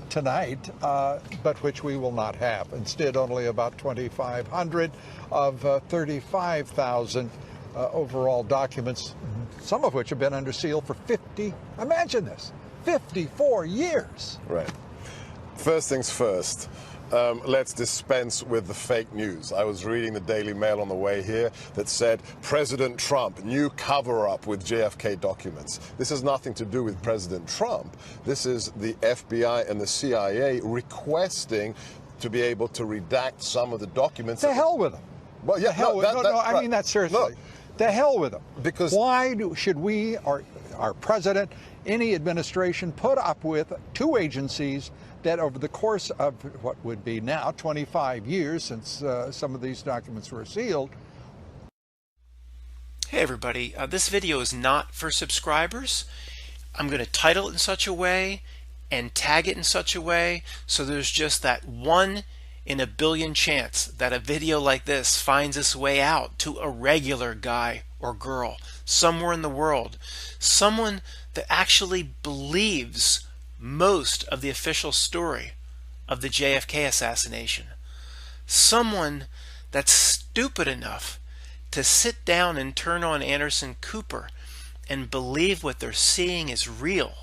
tonight, but which we will not have. Instead, only about 2,500 of 35,000 overall documents, some of which have been under seal for imagine this, 54 years. Right. First things first. Let's dispense with the fake news. I was reading the Daily Mail on the way here that said President Trump, new cover-up with JFK documents. This has nothing to do with President Trump. This is the FBI and the CIA requesting to be able to redact some of the documents. To hell with them. Well, yeah, I mean that seriously. Look, to hell with them. Because why should we, our president, any administration, put up with two agencies that over the course of what would be now 25 years since some of these documents were sealed. Hey everybody, this video is not for subscribers. I'm going to title it in such a way and tag it in such a way so there's just that 1 in a billion chance that a video like this finds its way out to a regular guy or girl somewhere in the world. Someone that actually believes most of the official story of the JFK assassination. Someone that's stupid enough to sit down and turn on Anderson Cooper and believe what they're seeing is real.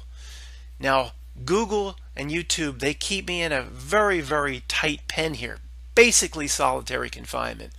Now, Google and YouTube, they keep me in a very, very tight pen here, basically solitary confinement.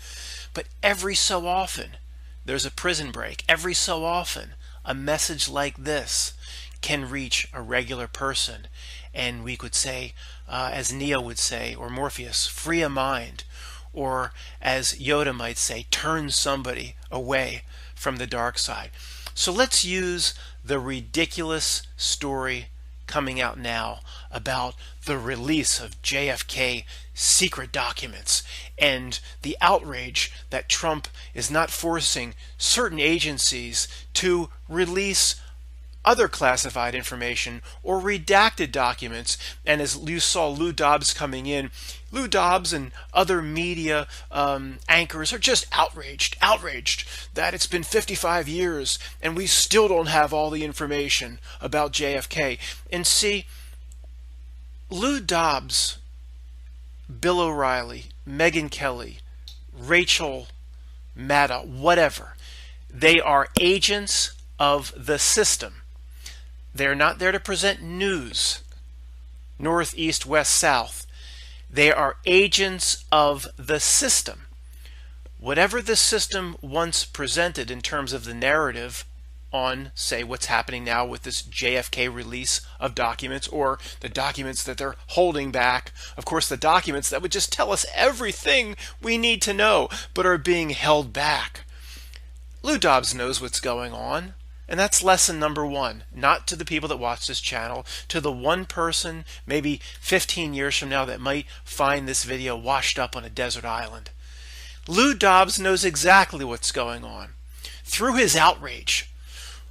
But every so often, there's a prison break. Every so often, a message like this can reach a regular person, and we could say, as Neo would say, or Morpheus, free a mind, or as Yoda might say, turn somebody away from the dark side. So let's use the ridiculous story coming out now about the release of JFK secret documents and the outrage that Trump is not forcing certain agencies to release other classified information or redacted documents. And as you saw Lou Dobbs coming in, Lou Dobbs and other media anchors are just outraged that it's been 55 years and we still don't have all the information about JFK. And see, Lou Dobbs, Bill O'Reilly, Megyn Kelly, Rachel Maddow, whatever, they are agents of the system. They're not there to present news, north, east, west, south. They are agents of the system. Whatever the system once presented in terms of the narrative on, say, what's happening now with this JFK release of documents, or the documents that they're holding back, of course the documents that would just tell us everything we need to know but are being held back. Lou Dobbs knows what's going on. And that's lesson number 1, not to the people that watch this channel, to the one person maybe 15 years from now that might find this video washed up on a desert island. Lou Dobbs knows exactly what's going on. Through his outrage,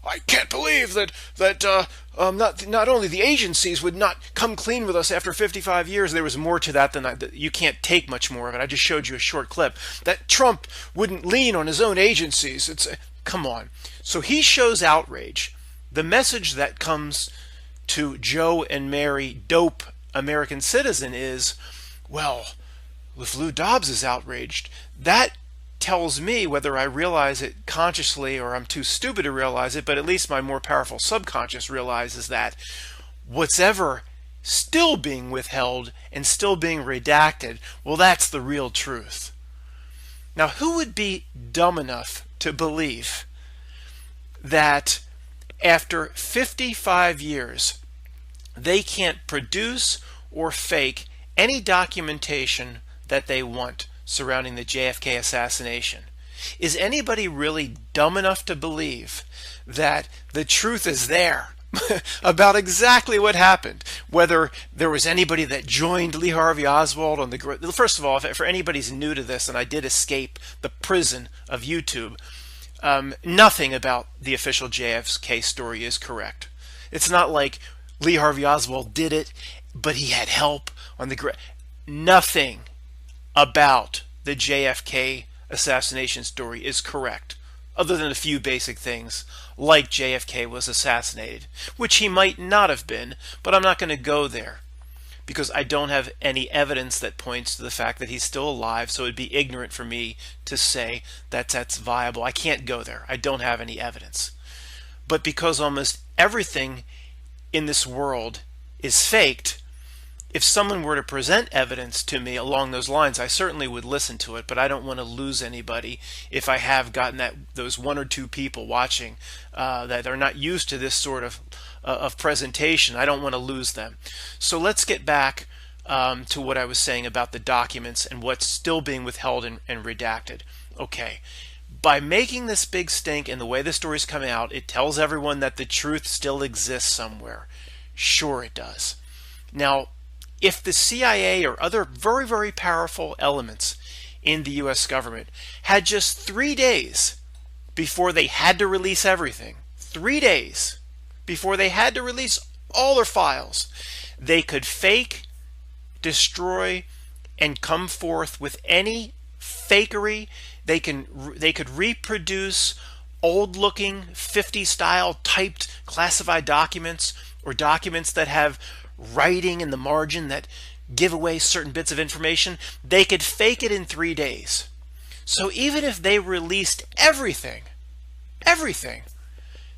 I can't believe that not only the agencies would not come clean with us after 55 years, there was more to that than you can't take much more of it. I just showed you a short clip. That Trump wouldn't lean on his own agencies. Come on. So he shows outrage. The message that comes to Joe and Mary, dope American citizen, is, well, if Lou Dobbs is outraged, that tells me, whether I realize it consciously or I'm too stupid to realize it, but at least my more powerful subconscious realizes that what's ever still being withheld and still being redacted, well, that's the real truth. Now, who would be dumb enough to believe that after 55 years they can't produce or fake any documentation that they want surrounding the JFK assassination? Is anybody really dumb enough to believe that the truth is there about exactly what happened? Whether there was anybody that joined Lee Harvey Oswald on the... First of all, for anybody's new to this, and I did escape the prison of YouTube, nothing about the official JFK story is correct. It's not like Lee Harvey Oswald did it, but he had help on the... Nothing about the JFK assassination story is correct. other than a few basic things, like JFK was assassinated, which he might not have been, but I'm not going to go there because I don't have any evidence that points to the fact that he's still alive, so it'd be ignorant for me to say that that's viable. I can't go there. I don't have any evidence. But because almost everything in this world is faked, if someone were to present evidence to me along those lines, I certainly would listen to it, but I don't want to lose anybody if I have gotten those one or two people watching that are not used to this sort of presentation. I don't want to lose them. So let's get back to what I was saying about the documents and what's still being withheld and redacted. Okay. By making this big stink and the way the story's coming out, it tells everyone that the truth still exists somewhere. Sure it does. Now, if the CIA or other very, very powerful elements in the US government had just 3 days before they had to release everything, 3 days before they had to release all their files, they could fake, destroy, and come forth with any fakery. They could reproduce old-looking 50-style typed classified documents or documents that have writing in the margin that give away certain bits of information. They could fake it in 3 days. So even if they released everything,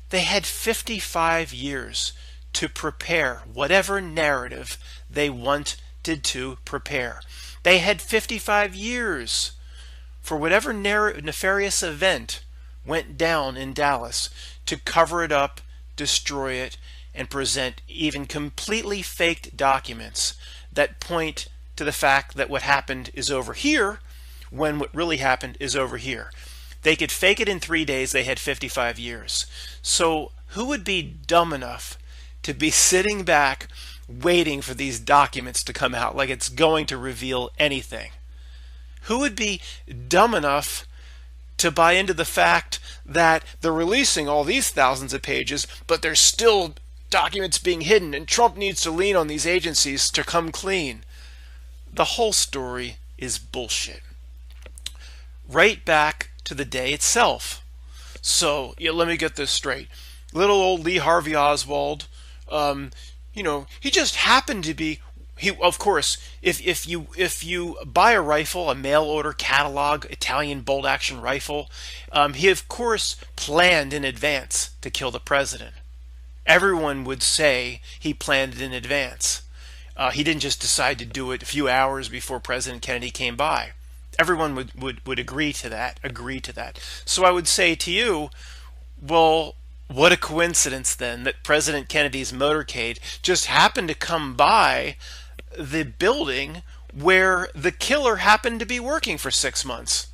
they had 55 years to prepare whatever narrative they wanted to prepare. They had 55 years for whatever nefarious event went down in Dallas to cover it up, destroy it, and present even completely faked documents that point to the fact that what happened is over here when what really happened is over here. They could fake it in 3 days. They had 55 years. So who would be dumb enough to be sitting back waiting for these documents to come out like it's going to reveal anything? Who would be dumb enough to buy into the fact that they're releasing all these thousands of pages, but there's still documents being hidden, and Trump needs to lean on these agencies to come clean? The whole story is bullshit. Right back to the day itself. So let me get this straight. Little old Lee Harvey Oswald, he just happened to be. Of course, if you buy a rifle, a mail order catalog Italian bolt action rifle, he of course planned in advance to kill the president. Everyone would say he planned it in advance. He didn't just decide to do it a few hours before President Kennedy came by. Everyone would agree to that. So I would say to you, well, what a coincidence then that President Kennedy's motorcade just happened to come by the building where the killer happened to be working for 6 months.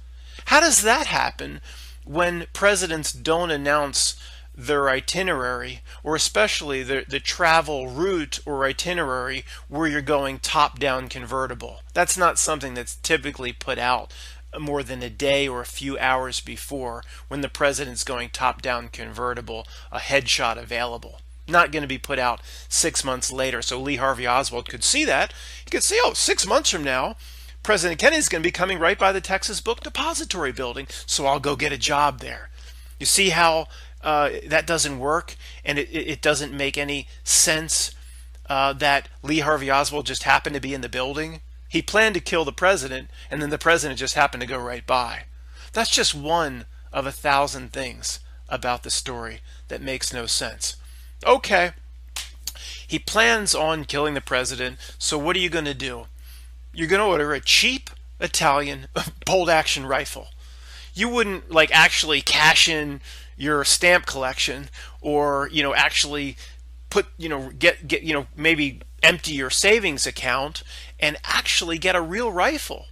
How does that happen when presidents don't announce their itinerary, or especially the travel route or itinerary where you're going top-down convertible? That's not something that's typically put out more than a day or a few hours before when the president's going top-down convertible, a headshot available. Not going to be put out 6 months later. So Lee Harvey Oswald could see that. He could say, 6 months from now, President Kennedy's going to be coming right by the Texas Book Depository building, so I'll go get a job there. You see how that doesn't work, and it doesn't make any sense that Lee Harvey Oswald just happened to be in the building? He planned to kill the president, and then the president just happened to go right by. That's just one of 1,000 things about the story that makes no sense. Okay, he plans on killing the president, so what are you going to do? You're going to order a cheap Italian bolt-action rifle. You wouldn't actually cash in your stamp collection, or actually put get maybe empty your savings account and actually get a real rifle.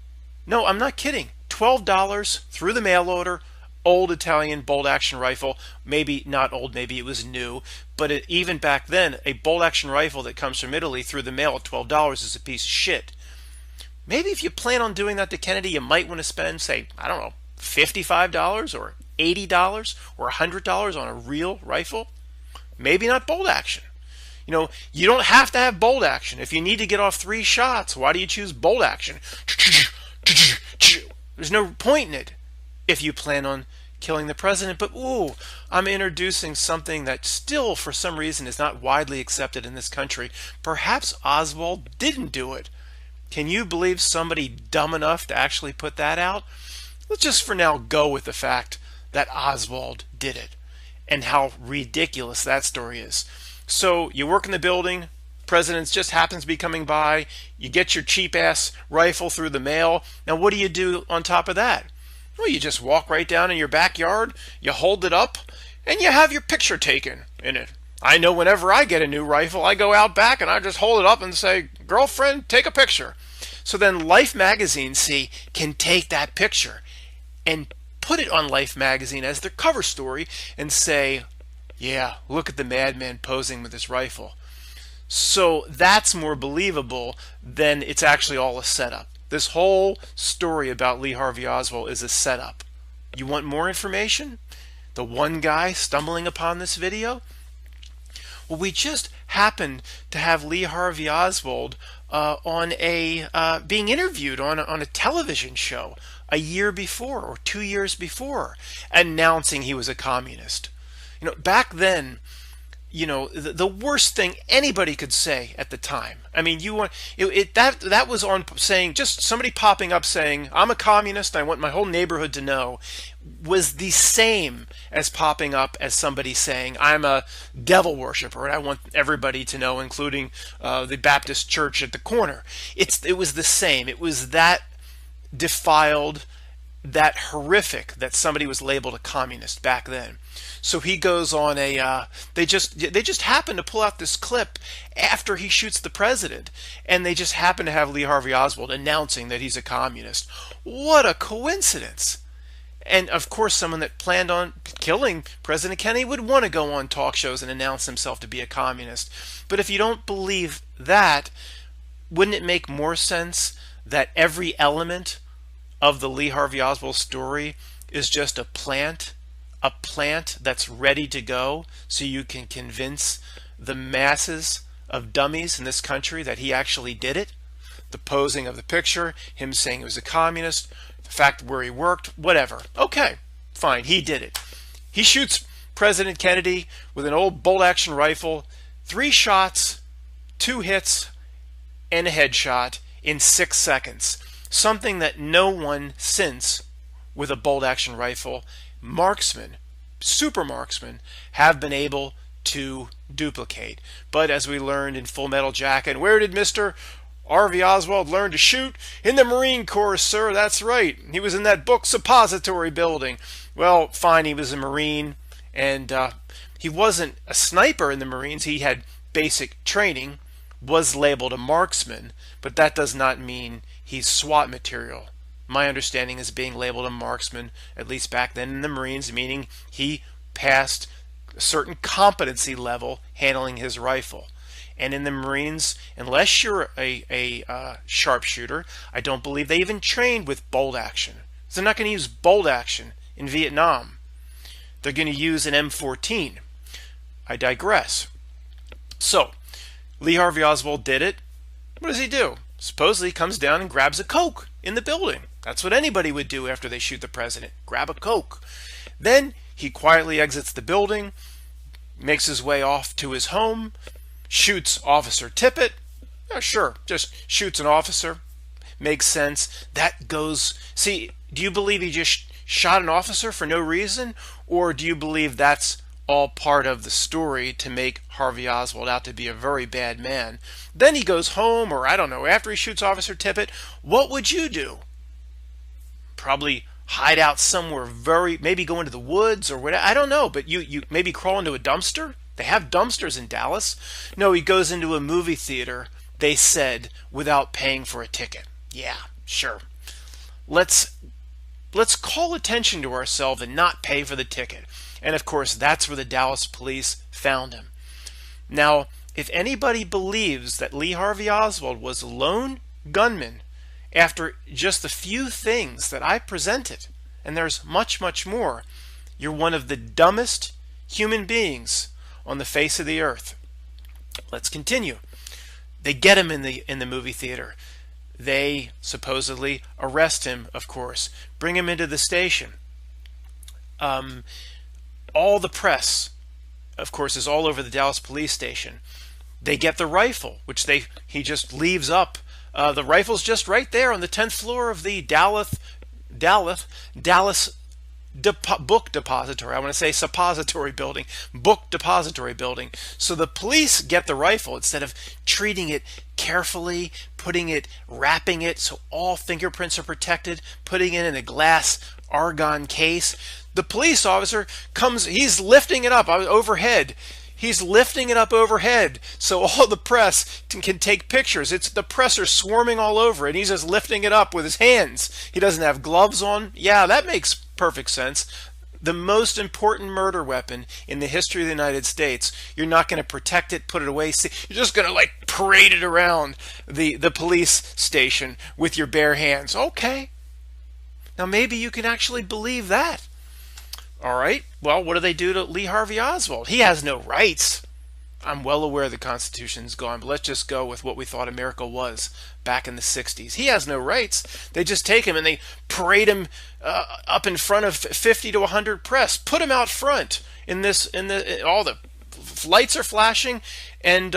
No, I'm not kidding. $12 through the mail order, old Italian bolt-action rifle. Maybe not old, maybe it was new, but even back then, a bolt-action rifle that comes from Italy through the mail at $12 is a piece of shit. Maybe if you plan on doing that to Kennedy, you might want to spend, say, I don't know, $55 or $80 or $100 on a real rifle. Maybe not bolt action. You don't have to have bolt action. If you need to get off 3 shots, why do you choose bolt action? There's no point in it if you plan on killing the president. But ooh, I'm introducing something that still for some reason is not widely accepted in this country. Perhaps Oswald didn't do it. Can you believe somebody dumb enough to actually put that out? Let's just for now go with the fact that Oswald did it and how ridiculous that story is. So you work in the building, president just happens to be coming by, you get your cheap ass rifle through the mail. Now what do you do on top of that? Well, you just walk right down in your backyard, you hold it up, and you have your picture taken in it. I know whenever I get a new rifle, I go out back and I just hold it up and say, girlfriend, take a picture. So then Life magazine, see, can take that picture and put it on Life magazine as their cover story and say, yeah, look at the madman posing with his rifle. So that's more believable than it's actually all a setup. This whole story about Lee Harvey Oswald is a setup. You want more information? The one guy stumbling upon this video? Well, we just happened to have Lee Harvey Oswald being interviewed on a television show a year before or 2 years before, announcing he was a communist. You know, back then, you know, the worst thing anybody could say at the time. I mean, that was on saying, just somebody popping up saying, I'm a communist, I want my whole neighborhood to know, was the same as popping up as somebody saying, I'm a devil worshiper and I want everybody to know, including the Baptist church at the corner. It was the same. It was that defiled, that horrific that somebody was labeled a communist back then. So he goes on they just happen to pull out this clip after he shoots the president, and they just happen to have Lee Harvey Oswald announcing that he's a communist. What a coincidence. And of course, someone that planned on killing President Kennedy would want to go on talk shows and announce himself to be a communist. But if you don't believe that, wouldn't it make more sense that every element of the Lee Harvey Oswald story is just a plant that's ready to go, so you can convince the masses of dummies in this country that he actually did it? The posing of the picture, him saying he was a communist, the fact where he worked, whatever. Okay, fine, he did it. He shoots President Kennedy with an old bolt-action rifle, 3 shots, 2 hits, and a headshot in 6 seconds. Something that no one since, with a bolt-action rifle, marksmen, super marksmen, have been able to duplicate. But as we learned in Full Metal Jacket, where did Mr. Harvey Oswald learn to shoot? In the Marine Corps, sir. That's right. He was in that book suppository building. Well, fine, he was a Marine, and he wasn't a sniper in the Marines. He had basic training, was labeled a marksman, but that does not mean he's SWAT material. My understanding is being labeled a marksman, at least back then in the Marines, meaning he passed a certain competency level handling his rifle. And in the Marines, unless you're a sharpshooter, I don't believe they even trained with bolt action. They're not going to use bolt action in Vietnam. They're going to use an M14. I digress. So, Lee Harvey Oswald did it. What does he do? Supposedly he comes down and grabs a Coke in the building. That's what anybody would do after they shoot the president. Grab a Coke. Then he quietly exits the building, makes his way off to his home, shoots Officer Tippit. Oh, sure, just shoots an officer. Makes sense. That goes... See, do you believe he just shot an officer for no reason? Or do you believe that's all part of the story to make Harvey Oswald out to be a very bad man? Then he goes home, or I don't know, after he shoots Officer Tippit, what would you do? Probably hide out somewhere maybe go into the woods or whatever. I don't know, but you maybe crawl into a dumpster? They have dumpsters in Dallas. No, he goes into a movie theater, they said, without paying for a ticket. Yeah, sure. Let's call attention to ourselves and not pay for the ticket. And of course, that's where the Dallas police found him. Now, if anybody believes that Lee Harvey Oswald was a lone gunman after just the few things that I presented, and there's much, much more, you're one of the dumbest human beings on the face of the earth. Let's continue. They get him in the movie theater. They supposedly arrest him, of course, bring him into the station. All the press, of course, is all over the Dallas police station. They get the rifle, which he just leaves up. The rifle's just right there on the 10th floor of the Dallas book depository. I want to say suppository building, book depository building. So the police get the rifle instead of treating it carefully, wrapping it so all fingerprints are protected, putting it in a glass argon case. The police officer comes, he's lifting it up overhead. He's lifting it up overhead so all the press can take pictures. The press are swarming all over it. He's just lifting it up with his hands. He doesn't have gloves on. Yeah, that makes perfect sense. The most important murder weapon in the history of the United States. You're not going to protect it, put it away. You're just going to like parade it around the police station with your bare hands. Okay. Now maybe you can actually believe that. All right, well, what do they do to Lee Harvey Oswald? He has no rights. I'm well aware the Constitution's gone, but let's just go with what we thought America was back in the 60s. He has no rights. They just take him and they parade him up in front of 50 to 100 press. Put him out front all the lights are flashing, and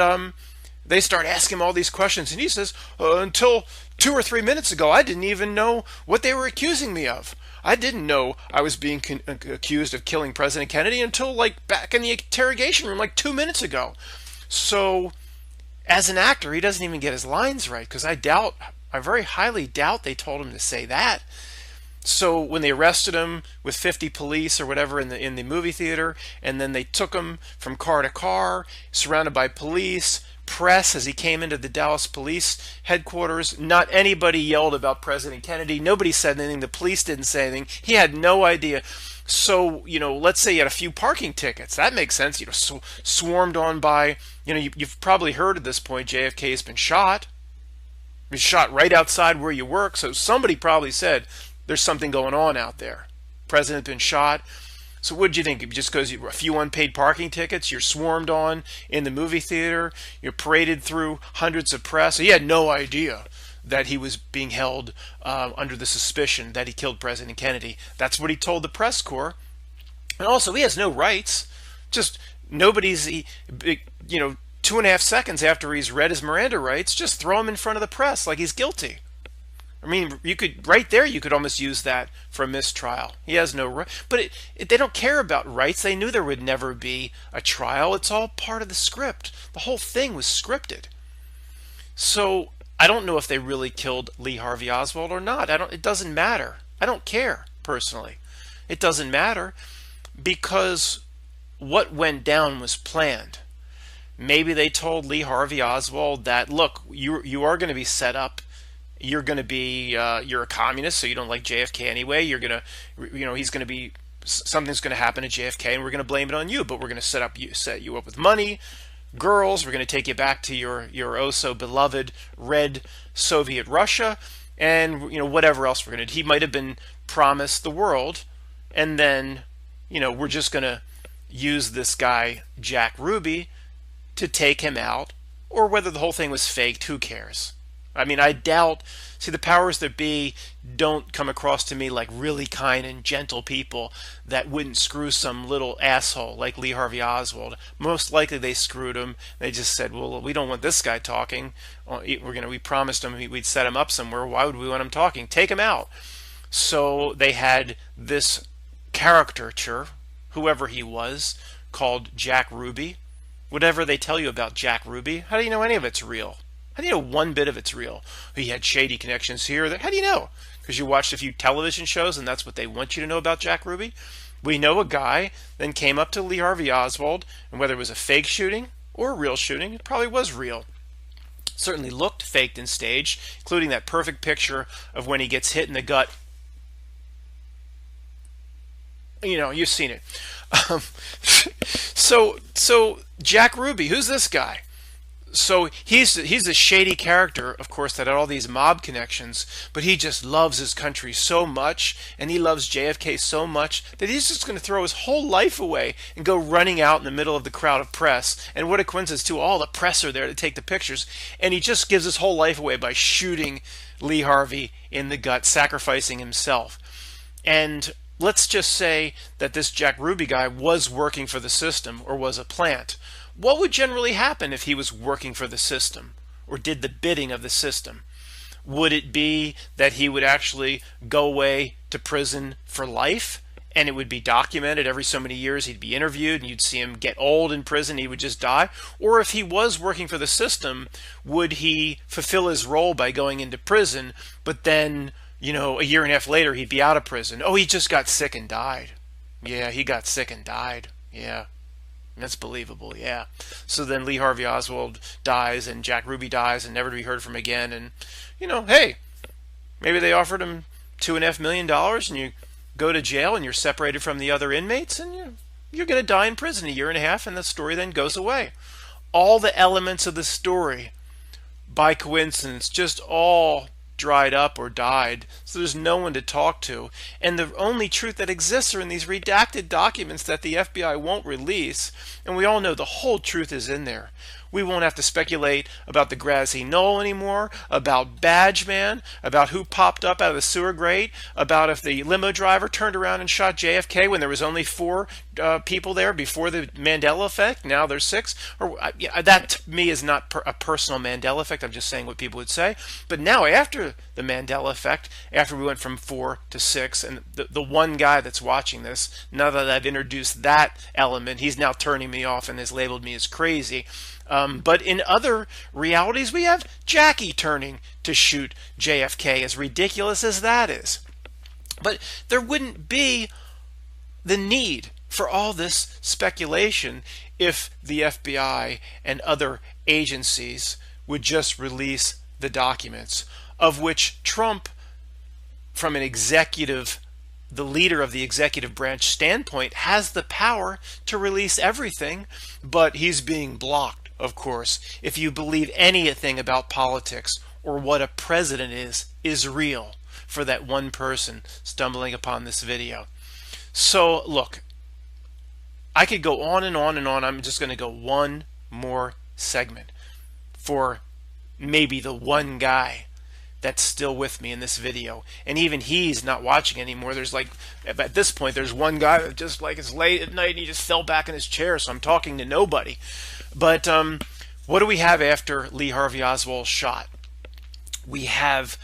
they start asking him all these questions, and he says, until 2 or 3 minutes ago, I didn't even know what they were accusing me of. I didn't know I was being accused of killing President Kennedy until like back in the interrogation room like 2 minutes ago. So as an actor, he doesn't even get his lines right, because I very highly doubt they told him to say that. So when they arrested him with 50 police or whatever in the movie theater, and then they took him from car to car, surrounded by police, press as he came into the Dallas police headquarters, not anybody yelled about President Kennedy. Nobody said anything. The police didn't say anything. He had no idea. So, let's say you had a few parking tickets. That makes sense. Swarmed on by, you've probably heard at this point JFK has been shot. He was shot right outside where you work. So somebody probably said, there's something going on out there. President's been shot. So what did you think? Just because a few unpaid parking tickets, you're swarmed on in the movie theater, you're paraded through hundreds of press. So he had no idea that he was being held under the suspicion that he killed President Kennedy. That's what he told the press corps. And also, he has no rights. Just nobody's, 2.5 seconds after he's read his Miranda rights, just throw him in front of the press like he's guilty. I mean, you could almost use that for a mistrial. He has no right, but they don't care about rights. They knew there would never be a trial. It's all part of the script. The whole thing was scripted. So I don't know if they really killed Lee Harvey Oswald or not. It doesn't matter. I don't care personally. It doesn't matter because what went down was planned. Maybe they told Lee Harvey Oswald that, look, you are going to be set up. You're going to be, you're a communist, so you don't like JFK anyway. You're going to, something's going to happen to JFK, and we're going to blame it on you. But we're going to set you up with money, girls. We're going to take you back to your oh so beloved red Soviet Russia, and whatever else we're going to do. He might have been promised the world, and then we're just going to use this guy Jack Ruby to take him out, or whether the whole thing was faked. Who cares? I mean, I doubt, the powers that be don't come across to me like really kind and gentle people that wouldn't screw some little asshole like Lee Harvey Oswald. Most likely they screwed him. They just said, well, we don't want this guy talking. We promised him we'd set him up somewhere. Why would we want him talking? Take him out. So they had this caricature, whoever he was, called Jack Ruby. Whatever they tell you about Jack Ruby, how do you know any of it's real? How do you know one bit of it's real? He had shady connections here. How do you know? Because you watched a few television shows and that's what they want you to know about Jack Ruby? We know a guy then came up to Lee Harvey Oswald, and whether it was a fake shooting or a real shooting, it probably was real. Certainly looked faked and staged, including that perfect picture of when he gets hit in the gut. You've seen it. So Jack Ruby, who's this guy? So he's a shady character, of course, that had all these mob connections, but he just loves his country so much, and he loves JFK so much, that he's just going to throw his whole life away and go running out in the middle of the crowd of press. And what a coincidence, too, all the press are there to take the pictures, and he just gives his whole life away by shooting Lee Harvey in the gut, sacrificing himself. And let's just say that this Jack Ruby guy was working for the system or was a plant. What would generally happen if he was working for the system or did the bidding of the system? Would it be that he would actually go away to prison for life, and it would be documented every so many years? He'd be interviewed and you'd see him get old in prison, he would just die? Or if he was working for the system, would he fulfill his role by going into prison, but then, you know, a year and a half later he'd be out of prison? Oh, he just got sick and died. Yeah, he got sick and died. Yeah, that's believable. Yeah. So then Lee Harvey Oswald dies and Jack Ruby dies and never to be heard from again. And, you know, hey, maybe they offered him $2.5 million and you go to jail and you're separated from the other inmates and you're going to die in prison a year and a half, and the story then goes away. All the elements of the story, by coincidence, just all dried up or died, so there's no one to talk to, and the only truth that exists are in these redacted documents that the FBI won't release, and we all know the whole truth is in there. We won't have to speculate about the grassy knoll anymore, about Badge Man, about who popped up out of the sewer grate, about if the limo driver turned around and shot JFK when there was only 4 people there before the Mandela effect. Now there's 6. Or that to me is not a personal Mandela effect. I'm just saying what people would say. But now after the Mandela effect, after we went from 4 to 6, and the one guy that's watching this, now that I've introduced that element, he's now turning me off and has labeled me as crazy. But in other realities, we have Jackie turning to shoot JFK, as ridiculous as that is. But there wouldn't be the need for all this speculation if the FBI and other agencies would just release the documents, of which Trump, from an executive, the leader of the executive branch standpoint, has the power to release everything, but he's being blocked. Of course, if you believe anything about politics or what a president is real for that one person stumbling upon this video. So look, I could go on and on and on. I'm just going to go one more segment for maybe the one guy that's still with me in this video, and even he's not watching anymore. There's like, at this point, there's one guy that just like is late at night and he just fell back in his chair, so I'm talking to nobody. But what do we have after Lee Harvey Oswald shot? We have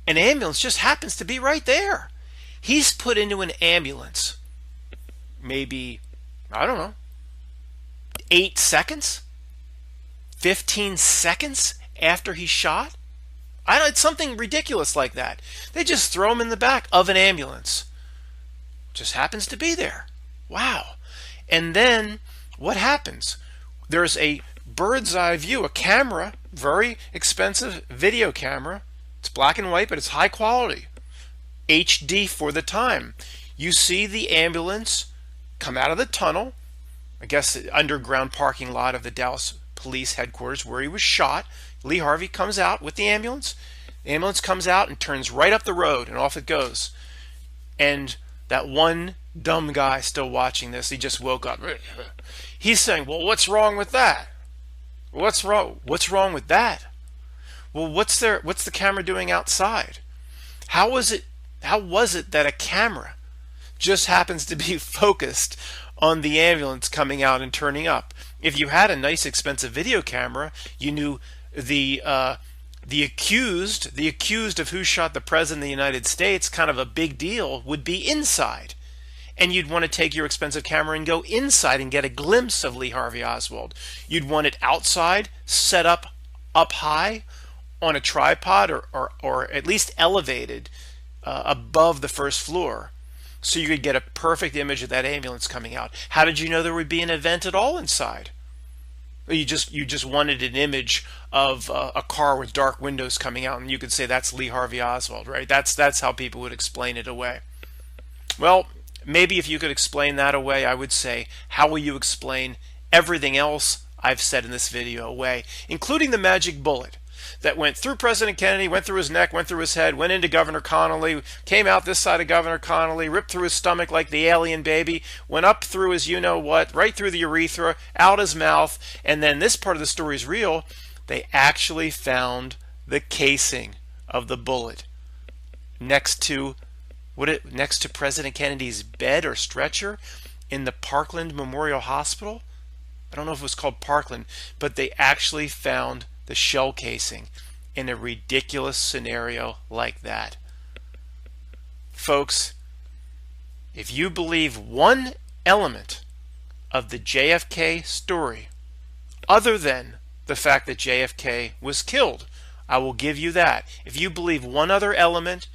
an ambulance, just happens to be right there. He's put into an ambulance maybe, I don't know, 8 seconds, 15 seconds after he shot. It's something ridiculous like that. They just throw him in the back of an ambulance. Just happens to be there. Wow. And then what happens? There's a bird's eye view, a camera, very expensive video camera. It's black and white, but it's high quality. HD for the time. You see the ambulance come out of the tunnel, I guess the underground parking lot of the Dallas Police Headquarters where he was shot. Lee Harvey comes out with the ambulance. The ambulance comes out and turns right up the road, and off it goes. And that one dumb guy still watching this, he just woke up. He's saying, well, what's wrong with that? What's wrong with that? Well, what's the camera doing outside? How was it that a camera just happens to be focused on the ambulance coming out and turning up? If you had a nice expensive video camera, you knew the accused of who shot the president of the United States, kind of a big deal, would be inside. And you'd want to take your expensive camera and go inside and get a glimpse of Lee Harvey Oswald. You'd want it outside, set up high on a tripod, or at least elevated above the first floor, so you could get a perfect image of that ambulance coming out. How did you know there would be an event at all inside? You just wanted an image of a car with dark windows coming out, and you could say that's Lee Harvey Oswald, right? That's how people would explain it away. Well, maybe if you could explain that away, I would say, how will you explain everything else I've said in this video away, including the magic bullet that went through President Kennedy, went through his neck, went through his head, went into Governor Connolly, came out this side of Governor Connolly, ripped through his stomach like the alien baby, went up through his you-know-what, right through the urethra, out his mouth, and then this part of the story is real. They actually found the casing of the bullet next to next to President Kennedy's bed or stretcher in the Parkland Memorial Hospital. I don't know if it was called Parkland, but they actually found the shell casing in a ridiculous scenario like that. Folks, if you believe one element of the JFK story other than the fact that JFK was killed, I will give you that. If you believe one other element,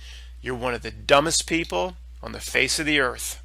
you're one of the dumbest people on the face of the earth.